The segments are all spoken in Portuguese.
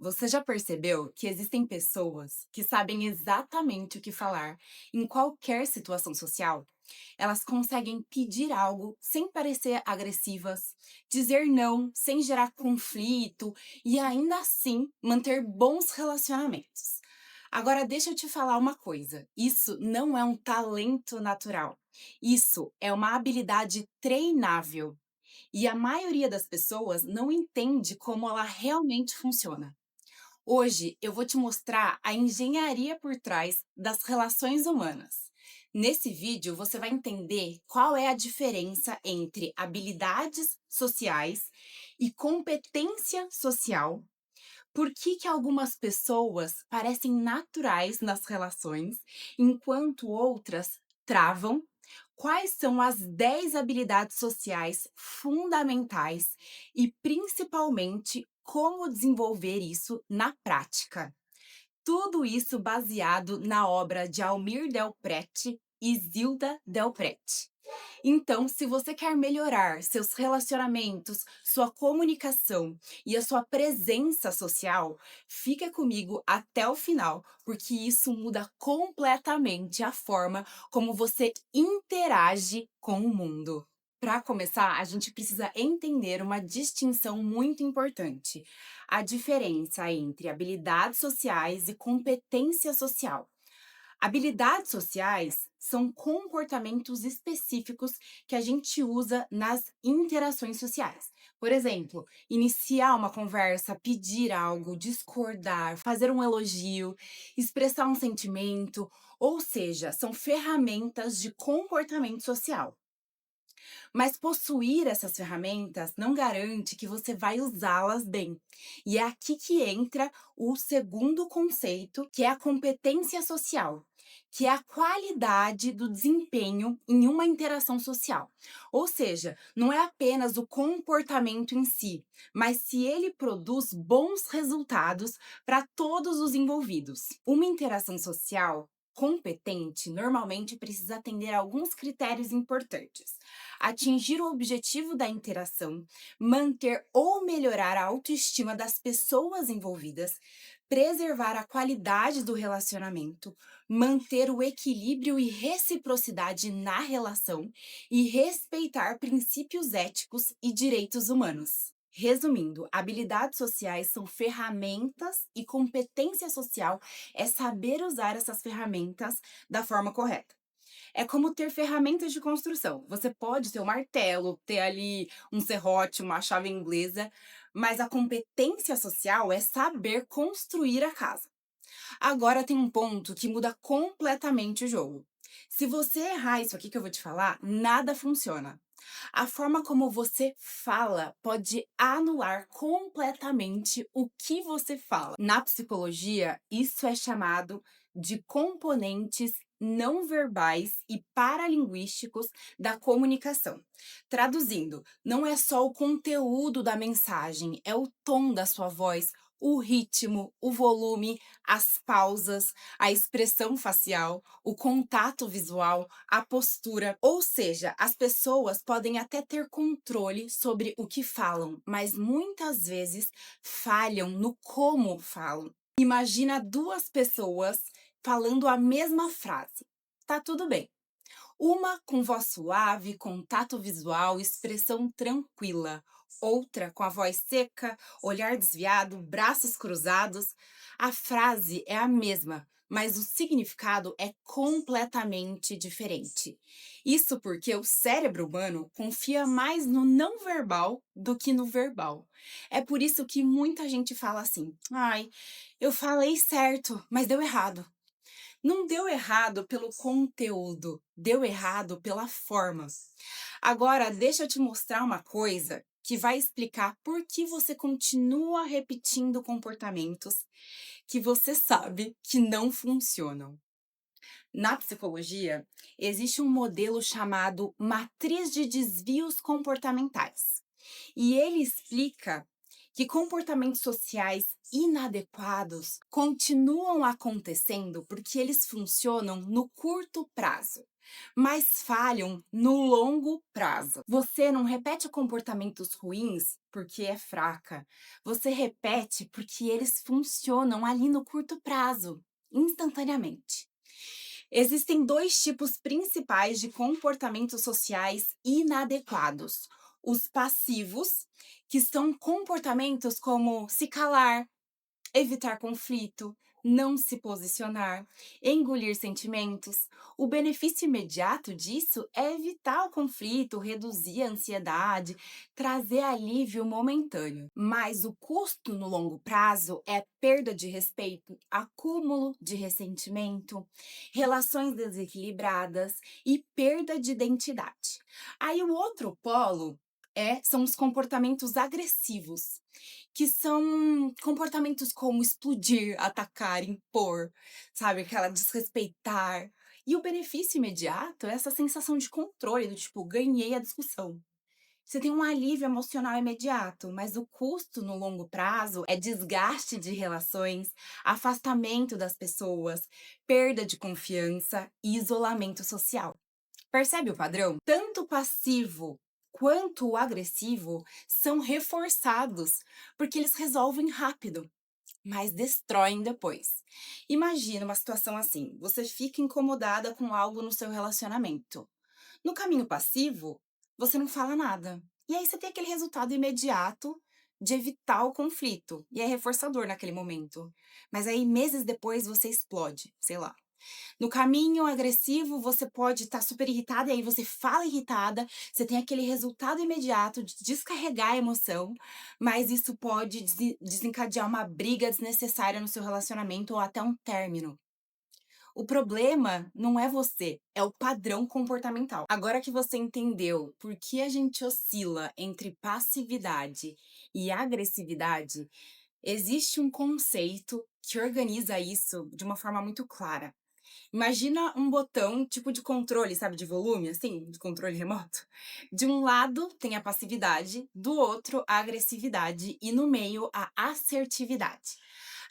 Você já percebeu que existem pessoas que sabem exatamente o que falar em qualquer situação social? Elas conseguem pedir algo sem parecer agressivas, dizer não sem gerar conflito e ainda assim manter bons relacionamentos. Agora, deixa eu te falar uma coisa: isso não é um talento natural, isso é uma habilidade treinável. E a maioria das pessoas não entende como ela realmente funciona. Hoje eu vou te mostrar a engenharia por trás das relações humanas. Nesse vídeo você vai entender qual é a diferença entre habilidades sociais e competência social, por que algumas pessoas parecem naturais nas relações, enquanto outras travam, quais são as 10 habilidades sociais fundamentais e, principalmente, como desenvolver isso na prática. Tudo isso baseado na obra de Almir Del Prete e Zilda Del Prete. Então, se você quer melhorar seus relacionamentos, sua comunicação e a sua presença social, fica comigo até o final, porque isso muda completamente a forma como você interage com o mundo. Para começar, a gente precisa entender uma distinção muito importante: a diferença entre habilidades sociais e competência social. Habilidades sociais são comportamentos específicos que a gente usa nas interações sociais. Por exemplo, iniciar uma conversa, pedir algo, discordar, fazer um elogio, expressar um sentimento, ou seja, são ferramentas de comportamento social. Mas possuir essas ferramentas não garante que você vai usá-las bem. E é aqui que entra o segundo conceito, que é a competência social, que é a qualidade do desempenho em uma interação social. Ou seja, não é apenas o comportamento em si, mas se ele produz bons resultados para todos os envolvidos. Uma interação social competente normalmente precisa atender a alguns critérios importantes: atingir o objetivo da interação, manter ou melhorar a autoestima das pessoas envolvidas, preservar a qualidade do relacionamento, manter o equilíbrio e reciprocidade na relação e respeitar princípios éticos e direitos humanos. Resumindo, habilidades sociais são ferramentas e competência social é saber usar essas ferramentas da forma correta. É como ter ferramentas de construção. Você pode ter um martelo, ter ali um serrote, uma chave inglesa, mas a competência social é saber construir a casa. Agora tem um ponto que muda completamente o jogo. Se você errar isso aqui que eu vou te falar, nada funciona. A forma como você fala pode anular completamente o que você fala. Na psicologia, isso é chamado de componentes não verbais e paralinguísticos da comunicação. Traduzindo, não é só o conteúdo da mensagem, é o tom da sua voz, o ritmo, o volume, as pausas, a expressão facial, o contato visual, a postura. Ou seja, as pessoas podem até ter controle sobre o que falam, mas muitas vezes falham no como falam. Imagina duas pessoas falando a mesma frase. Tá tudo bem. Uma com voz suave, contato visual, expressão tranquila. Outra com a voz seca, olhar desviado, braços cruzados. A frase é a mesma, mas o significado é completamente diferente. Isso porque o cérebro humano confia mais no não verbal do que no verbal. É por isso que muita gente fala assim: ai, eu falei certo, mas deu errado. Não deu errado pelo conteúdo, deu errado pela forma. Agora, deixa eu te mostrar uma coisa que vai explicar por que você continua repetindo comportamentos que você sabe que não funcionam. Na psicologia, existe um modelo chamado matriz de desvios comportamentais. E ele explica que comportamentos sociais inadequados continuam acontecendo porque eles funcionam no curto prazo. mas falham no longo prazo. Você não repete comportamentos ruins porque é fraca. Você repete porque eles funcionam ali no curto prazo, instantaneamente. Existem dois tipos principais de comportamentos sociais inadequados: os passivos, que são comportamentos como se calar, evitar conflito, não se posicionar, engolir sentimentos. O benefício imediato disso é evitar o conflito, reduzir a ansiedade, trazer alívio momentâneo. Mas o custo no longo prazo é perda de respeito, acúmulo de ressentimento, relações desequilibradas e perda de identidade. Aí o outro polo são os comportamentos agressivos, que são comportamentos como explodir, atacar, impor, sabe, aquela desrespeitar. E o benefício imediato é essa sensação de controle, do tipo, ganhei a discussão. Você tem um alívio emocional imediato, mas o custo no longo prazo é desgaste de relações, afastamento das pessoas, perda de confiança e isolamento social. Percebe o padrão? Tanto o passivo quanto o agressivo são reforçados, porque eles resolvem rápido, mas destroem depois. Imagina uma situação assim: você fica incomodada com algo no seu relacionamento. No caminho passivo, você não fala nada. E aí você tem aquele resultado imediato de evitar o conflito. E é reforçador naquele momento. Mas aí, meses depois, você explode, sei lá. No caminho agressivo, você pode estar super irritada, e aí você fala irritada, você tem aquele resultado imediato de descarregar a emoção, mas isso pode desencadear uma briga desnecessária no seu relacionamento ou até um término. O problema não é você, é o padrão comportamental. Agora que você entendeu por que a gente oscila entre passividade e agressividade, existe um conceito que organiza isso de uma forma muito clara. Imagina um botão tipo de controle, sabe, de volume, assim, de controle remoto. De um lado tem a passividade, do outro a agressividade e no meio a assertividade.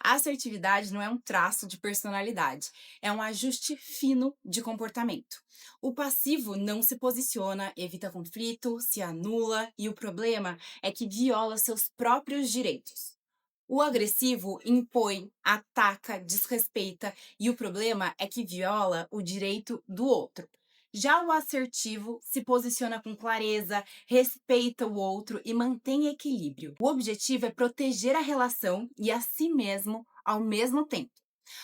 A assertividade não é um traço de personalidade, é um ajuste fino de comportamento. O passivo não se posiciona, evita conflito, se anula e o problema é que viola seus próprios direitos. O agressivo impõe, ataca, desrespeita e o problema é que viola o direito do outro. Já o assertivo se posiciona com clareza, respeita o outro e mantém equilíbrio. O objetivo é proteger a relação e a si mesmo ao mesmo tempo.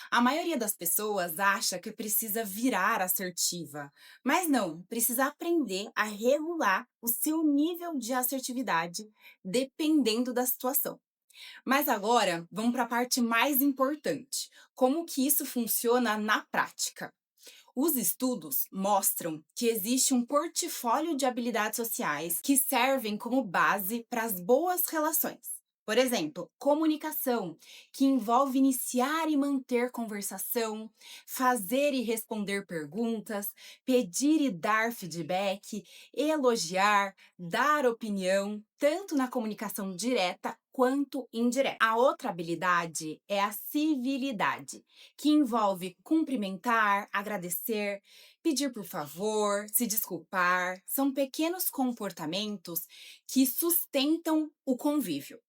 A maioria das pessoas acha que precisa virar assertiva, mas não, precisa aprender a regular o seu nível de assertividade dependendo da situação. Mas agora, vamos para a parte mais importante. Como que isso funciona na prática? Os estudos mostram que existe um portfólio de habilidades sociais que servem como base para as boas relações. Por exemplo, comunicação, que envolve iniciar e manter conversação, fazer e responder perguntas, pedir e dar feedback, elogiar, dar opinião, tanto na comunicação direta quanto indireta. A outra habilidade é a civilidade, que envolve cumprimentar, agradecer, pedir por favor, se desculpar. São pequenos comportamentos que sustentam o convívio.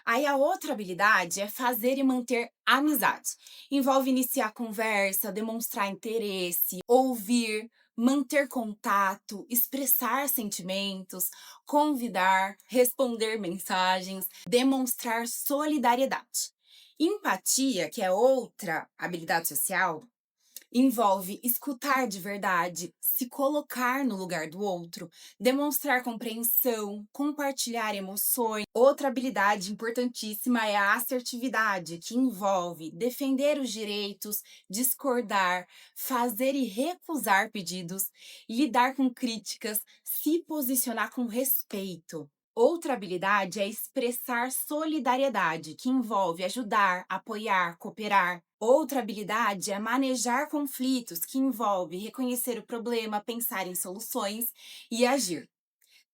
Aí a outra habilidade é fazer e manter amizade. Envolve iniciar conversa, demonstrar interesse, ouvir, manter contato, expressar sentimentos, convidar, responder mensagens, demonstrar solidariedade. Empatia, que é outra habilidade social, envolve escutar de verdade, se colocar no lugar do outro, demonstrar compreensão, compartilhar emoções. Outra habilidade importantíssima é a assertividade, que envolve defender os direitos, discordar, fazer e recusar pedidos, lidar com críticas, se posicionar com respeito. Outra habilidade é expressar solidariedade, que envolve ajudar, apoiar, cooperar. Outra habilidade é manejar conflitos, que envolve reconhecer o problema, pensar em soluções e agir.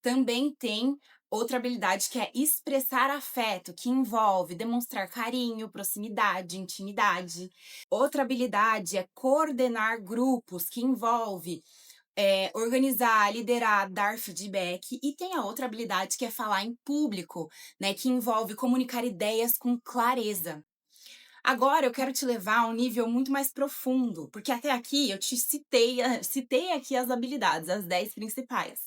Também tem Outra habilidade que é expressar afeto, que envolve demonstrar carinho, proximidade, intimidade. Outra habilidade é coordenar grupos, que envolve organizar, liderar, dar feedback. E tem a outra habilidade que é falar em público, né, que envolve comunicar ideias com clareza. Agora eu quero te levar a um nível muito mais profundo, porque até aqui eu te citei aqui as habilidades, as 10 principais.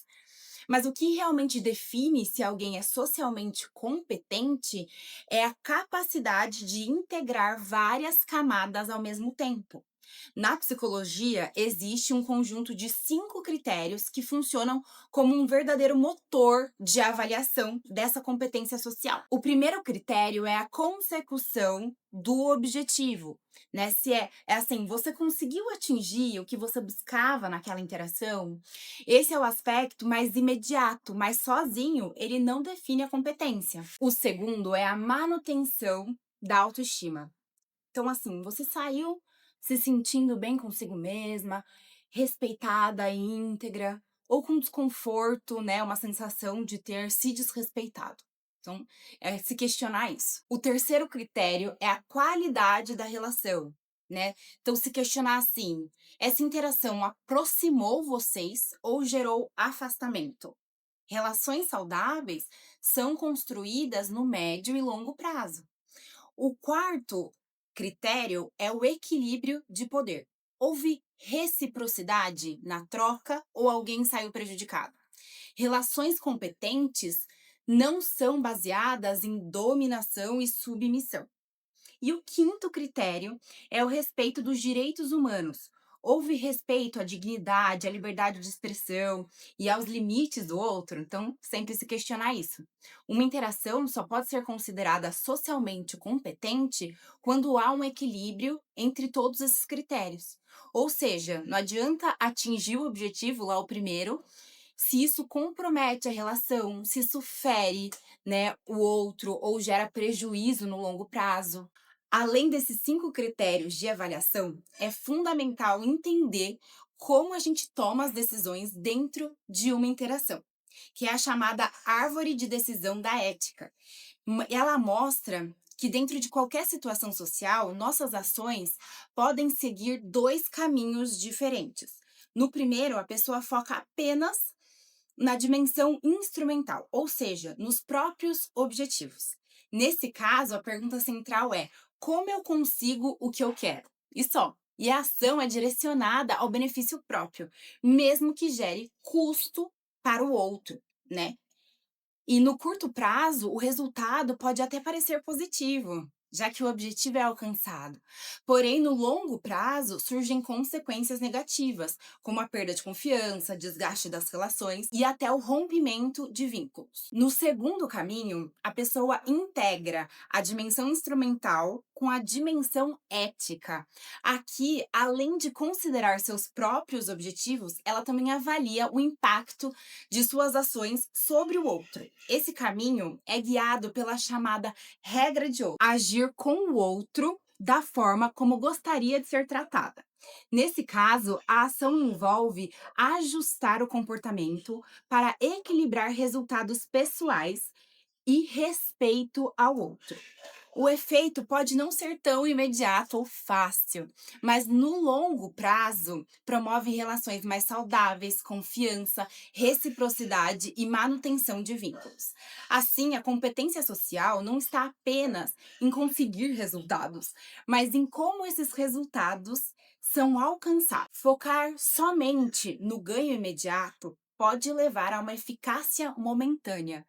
Mas o que realmente define se alguém é socialmente competente é a capacidade de integrar várias camadas ao mesmo tempo. Na psicologia, existe um conjunto de 5 critérios que funcionam como um verdadeiro motor de avaliação dessa competência social. O primeiro critério é a consecução do objetivo, né? Se é assim, você conseguiu atingir o que você buscava naquela interação? Esse é o aspecto mais imediato, mas sozinho ele não define a competência. O segundo é a manutenção da autoestima. Então, assim, você saiu se sentindo bem consigo mesma, respeitada e íntegra, ou com desconforto, né? Uma sensação de ter se desrespeitado. Então, é se questionar isso. O terceiro critério é a qualidade da relação, né? Então, se questionar assim: essa interação aproximou vocês ou gerou afastamento? Relações saudáveis são construídas no médio e longo prazo. O quarto critério é o equilíbrio de poder. Houve reciprocidade na troca ou alguém saiu prejudicado? Relações competentes não são baseadas em dominação e submissão. E o quinto critério é o respeito dos direitos humanos. Houve respeito à dignidade, à liberdade de expressão e aos limites do outro, então sempre se questionar isso. Uma interação só pode ser considerada socialmente competente quando há um equilíbrio entre todos esses critérios. Ou seja, não adianta atingir o objetivo lá o primeiro, se isso compromete a relação, se isso fere, né, o outro ou gera prejuízo no longo prazo. Além desses 5 critérios de avaliação, é fundamental entender como a gente toma as decisões dentro de uma interação, que é a chamada árvore de decisão da ética. Ela mostra que dentro de qualquer situação social, nossas ações podem seguir 2 caminhos diferentes. No primeiro, a pessoa foca apenas na dimensão instrumental, ou seja, nos próprios objetivos. Nesse caso, a pergunta central é: como eu consigo o que eu quero? E só. E a ação é direcionada ao benefício próprio, mesmo que gere custo para o outro, né? E no curto prazo, o resultado pode até parecer positivo, já que o objetivo é alcançado. Porém, no longo prazo, surgem consequências negativas, como a perda de confiança, desgaste das relações e até o rompimento de vínculos. No segundo caminho, a pessoa integra a dimensão instrumental com a dimensão ética. Aqui, além de considerar seus próprios objetivos, ela também avalia o impacto de suas ações sobre o outro. Esse caminho é guiado pela chamada regra de ouro: agir com o outro da forma como gostaria de ser tratada. Nesse caso, a ação envolve ajustar o comportamento para equilibrar resultados pessoais e respeito ao outro. O efeito pode não ser tão imediato ou fácil, mas no longo prazo promove relações mais saudáveis, confiança, reciprocidade e manutenção de vínculos. Assim, a competência social não está apenas em conseguir resultados, mas em como esses resultados são alcançados. Focar somente no ganho imediato pode levar a uma eficácia momentânea,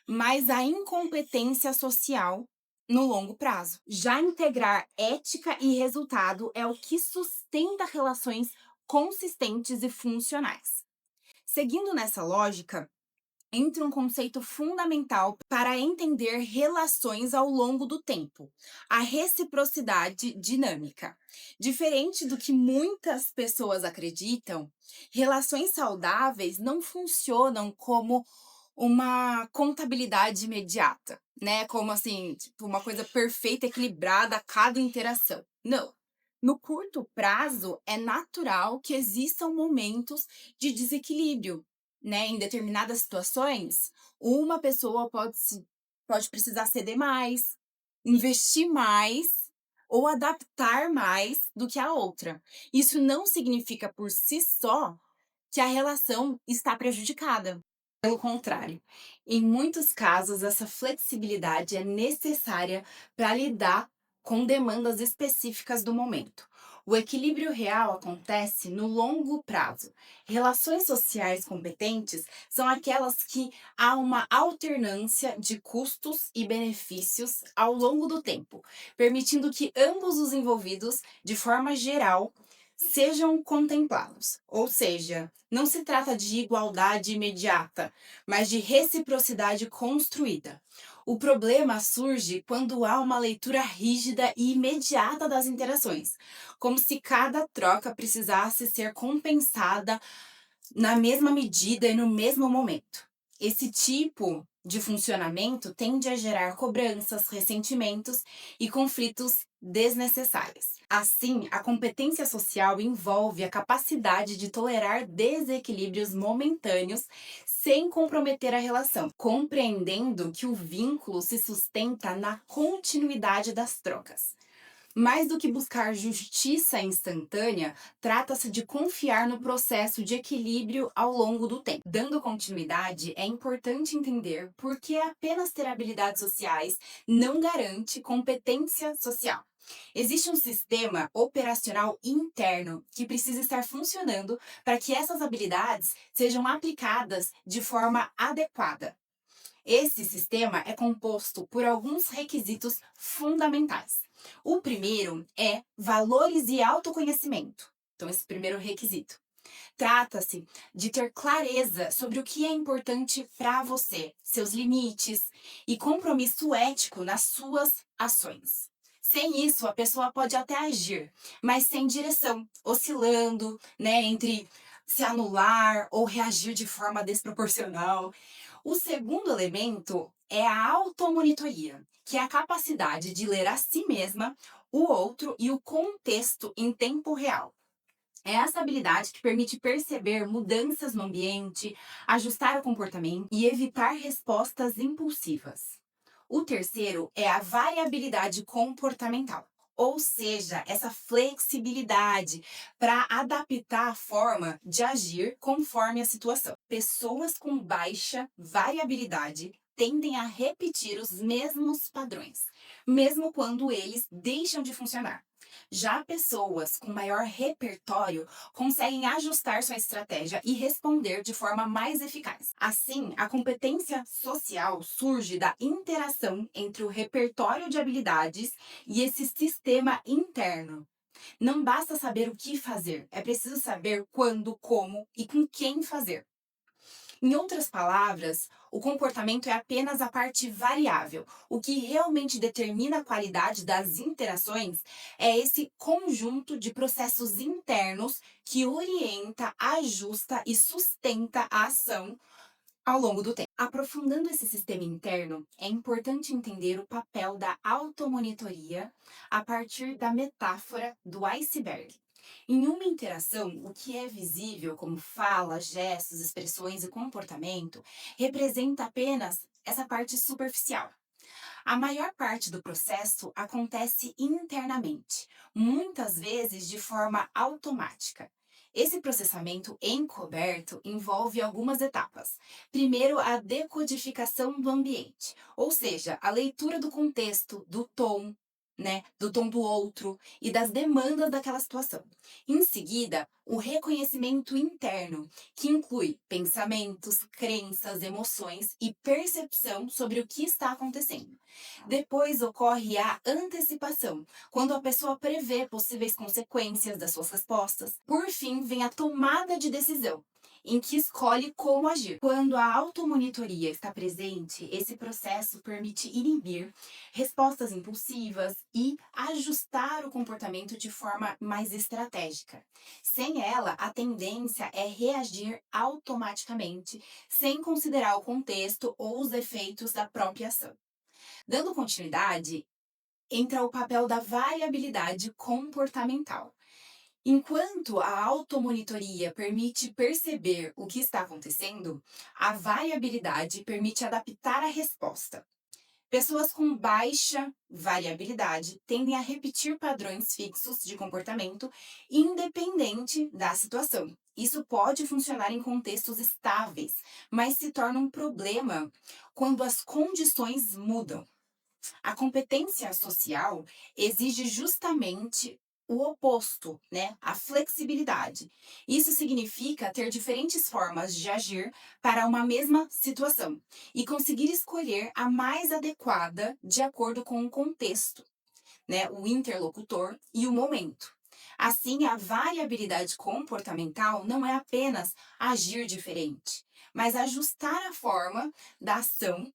mas a incompetência social no longo prazo. Já integrar ética e resultado é o que sustenta relações consistentes e funcionais. Seguindo nessa lógica, entra um conceito fundamental para entender relações ao longo do tempo: a reciprocidade dinâmica. Diferente do que muitas pessoas acreditam, relações saudáveis não funcionam como uma contabilidade imediata, né? Como assim, tipo, uma coisa perfeita, equilibrada a cada interação. Não. No curto prazo, é natural que existam momentos de desequilíbrio, né, em determinadas situações, uma pessoa pode precisar ceder mais, investir mais ou adaptar mais do que a outra. Isso não significa por si só que a relação está prejudicada. Pelo contrário, em muitos casos, essa flexibilidade é necessária para lidar com demandas específicas do momento. O equilíbrio real acontece no longo prazo. Relações sociais competentes são aquelas que há uma alternância de custos e benefícios ao longo do tempo, permitindo que ambos os envolvidos, de forma geral, sejam contemplados. Ou seja, não se trata de igualdade imediata, mas de reciprocidade construída. O problema surge quando há uma leitura rígida e imediata das interações, como se cada troca precisasse ser compensada na mesma medida e no mesmo momento. Esse tipo de funcionamento tende a gerar cobranças, ressentimentos e conflitos desnecessários. Assim, a competência social envolve a capacidade de tolerar desequilíbrios momentâneos sem comprometer a relação, compreendendo que o vínculo se sustenta na continuidade das trocas. Mais do que buscar justiça instantânea, trata-se de confiar no processo de equilíbrio ao longo do tempo. Dando continuidade, é importante entender por que apenas ter habilidades sociais não garante competência social. Existe um sistema operacional interno que precisa estar funcionando para que essas habilidades sejam aplicadas de forma adequada. Esse sistema é composto por alguns requisitos fundamentais. O primeiro é valores e autoconhecimento. Então, esse primeiro requisito. Trata-se de ter clareza sobre o que é importante para você, seus limites e compromisso ético nas suas ações. Sem isso, a pessoa pode até agir, mas sem direção, oscilando, né, entre se anular ou reagir de forma desproporcional. O segundo elemento é a automonitoria, que é a capacidade de ler a si mesma, o outro e o contexto em tempo real. É essa habilidade que permite perceber mudanças no ambiente, ajustar o comportamento e evitar respostas impulsivas. O terceiro é a variabilidade comportamental, ou seja, essa flexibilidade para adaptar a forma de agir conforme a situação. Pessoas com baixa variabilidade tendem a repetir os mesmos padrões, mesmo quando eles deixam de funcionar. Já pessoas com maior repertório conseguem ajustar sua estratégia e responder de forma mais eficaz. Assim, a competência social surge da interação entre o repertório de habilidades e esse sistema interno. Não basta saber o que fazer, é preciso saber quando, como e com quem fazer. Em outras palavras, o comportamento é apenas a parte variável. O que realmente determina a qualidade das interações é esse conjunto de processos internos que orienta, ajusta e sustenta a ação ao longo do tempo. Aprofundando esse sistema interno, é importante entender o papel da automonitoria a partir da metáfora do iceberg. Em uma interação, o que é visível, como fala, gestos, expressões e comportamento, representa apenas essa parte superficial. A maior parte do processo acontece internamente, muitas vezes de forma automática. Esse processamento encoberto envolve algumas etapas. Primeiro, a decodificação do ambiente, ou seja, a leitura do contexto, do tom, né, do tom do outro e das demandas daquela situação. Em seguida, o reconhecimento interno, que inclui pensamentos, crenças, emoções e percepção sobre o que está acontecendo. Depois ocorre a antecipação, quando a pessoa prevê possíveis consequências das suas respostas. Por fim, vem a tomada de decisão, em que escolhe como agir. Quando a automonitoria está presente, esse processo permite inibir respostas impulsivas e ajustar o comportamento de forma mais estratégica. Sem ela, a tendência é reagir automaticamente, sem considerar o contexto ou os efeitos da própria ação. Dando continuidade, entra o papel da variabilidade comportamental. Enquanto a automonitoria permite perceber o que está acontecendo, a variabilidade permite adaptar a resposta. Pessoas com baixa variabilidade tendem a repetir padrões fixos de comportamento independente da situação. Isso pode funcionar em contextos estáveis, mas se torna um problema quando as condições mudam. A competência social exige justamente o oposto, né? A flexibilidade. Isso significa ter diferentes formas de agir para uma mesma situação e conseguir escolher a mais adequada de acordo com o contexto, né? O interlocutor e o momento. Assim, a variabilidade comportamental não é apenas agir diferente, mas ajustar a forma da ação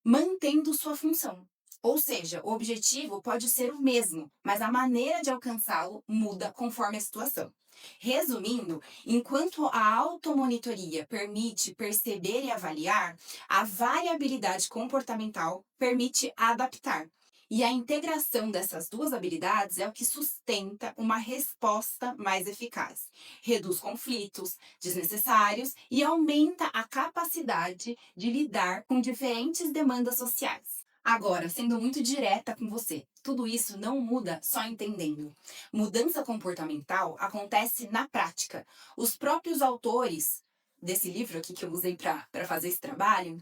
mantendo sua função. Ou seja, o objetivo pode ser o mesmo, mas a maneira de alcançá-lo muda conforme a situação. Resumindo, enquanto a automonitoria permite perceber e avaliar, a variabilidade comportamental permite adaptar. E a integração dessas duas habilidades é o que sustenta uma resposta mais eficaz. Reduz conflitos desnecessários e aumenta a capacidade de lidar com diferentes demandas sociais. Agora, sendo muito direta com você, tudo isso não muda só entendendo. Mudança comportamental acontece na prática. Os próprios autores desse livro aqui que eu usei para fazer esse trabalho,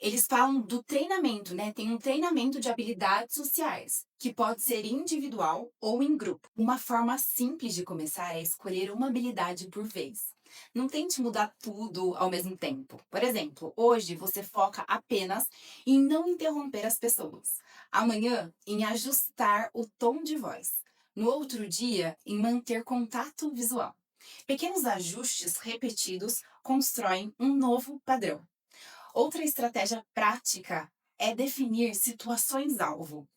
eles falam do treinamento, né? Tem um treinamento de habilidades sociais, que pode ser individual ou em grupo. Uma forma simples de começar é escolher uma habilidade por vez. Não tente mudar tudo ao mesmo tempo. Por exemplo, hoje você foca apenas em não interromper as pessoas. Amanhã, em ajustar o tom de voz. No outro dia, em manter contato visual. Pequenos ajustes repetidos constroem um novo padrão. Outra estratégia prática é definir situações-alvo.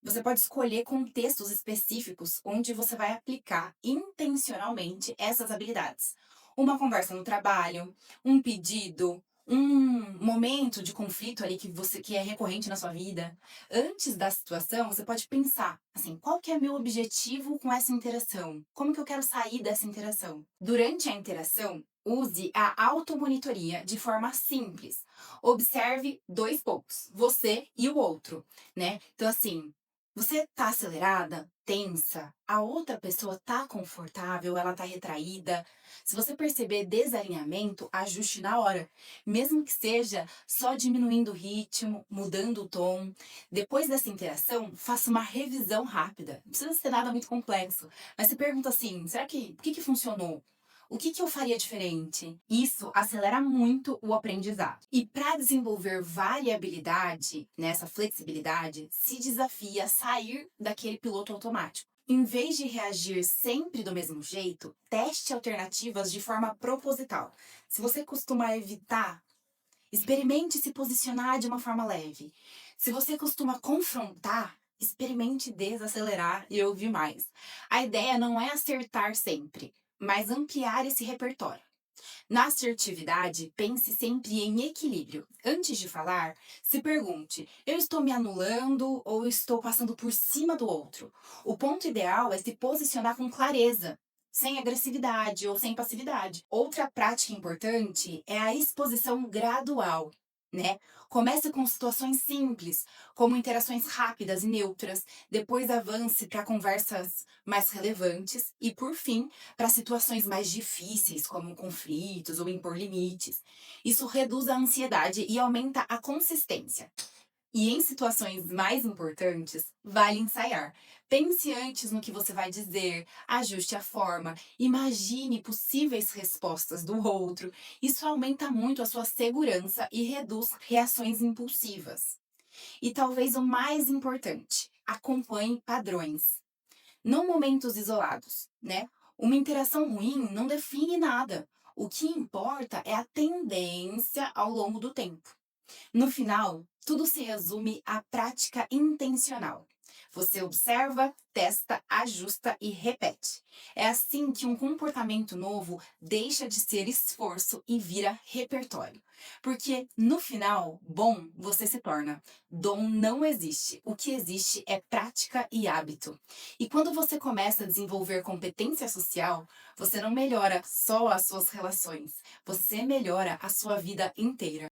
Você pode escolher contextos específicos onde você vai aplicar intencionalmente essas habilidades. Uma conversa no trabalho, um pedido, um momento de conflito ali que é recorrente na sua vida. Antes da situação, você pode pensar assim, qual que é meu objetivo com essa interação? Como que eu quero sair dessa interação? Durante a interação, use a automonitoria de forma simples. Observe dois pontos, você e o outro, né? Então assim, você tá acelerada, tensa, a outra pessoa tá confortável, ela tá retraída. Se você perceber desalinhamento, ajuste na hora, mesmo que seja só diminuindo o ritmo, mudando o tom. Depois dessa interação, faça uma revisão rápida. Não precisa ser nada muito complexo, mas se pergunta assim: será que o que que funcionou? O que que eu faria diferente? Isso acelera muito o aprendizado. E para desenvolver variabilidade, nessa flexibilidade, se desafia a sair daquele piloto automático. Em vez de reagir sempre do mesmo jeito, teste alternativas de forma proposital. Se você costuma evitar, experimente se posicionar de uma forma leve. Se você costuma confrontar, experimente desacelerar e ouvir mais. A ideia não é acertar sempre, mas ampliar esse repertório. Na assertividade, pense sempre em equilíbrio. Antes de falar, se pergunte: eu estou me anulando ou estou passando por cima do outro? O ponto ideal é se posicionar com clareza, sem agressividade ou sem passividade. Outra prática importante é a exposição gradual. Né? Comece com situações simples, como interações rápidas e neutras, depois avance para conversas mais relevantes e, por fim, para situações mais difíceis, como conflitos ou impor limites. Isso reduz a ansiedade e aumenta a consistência. E em situações mais importantes, vale ensaiar. Pense antes no que você vai dizer, ajuste a forma, imagine possíveis respostas do outro. Isso aumenta muito a sua segurança e reduz reações impulsivas. E talvez o mais importante, acompanhe padrões, não momentos isolados, né? Uma interação ruim não define nada. O que importa é a tendência ao longo do tempo. No final, tudo se resume à prática intencional. Você observa, testa, ajusta e repete. É assim que um comportamento novo deixa de ser esforço e vira repertório. Porque, no final, bom você se torna. Dom não existe. O que existe é prática e hábito. E quando você começa a desenvolver competência social, você não melhora só as suas relações, você melhora a sua vida inteira.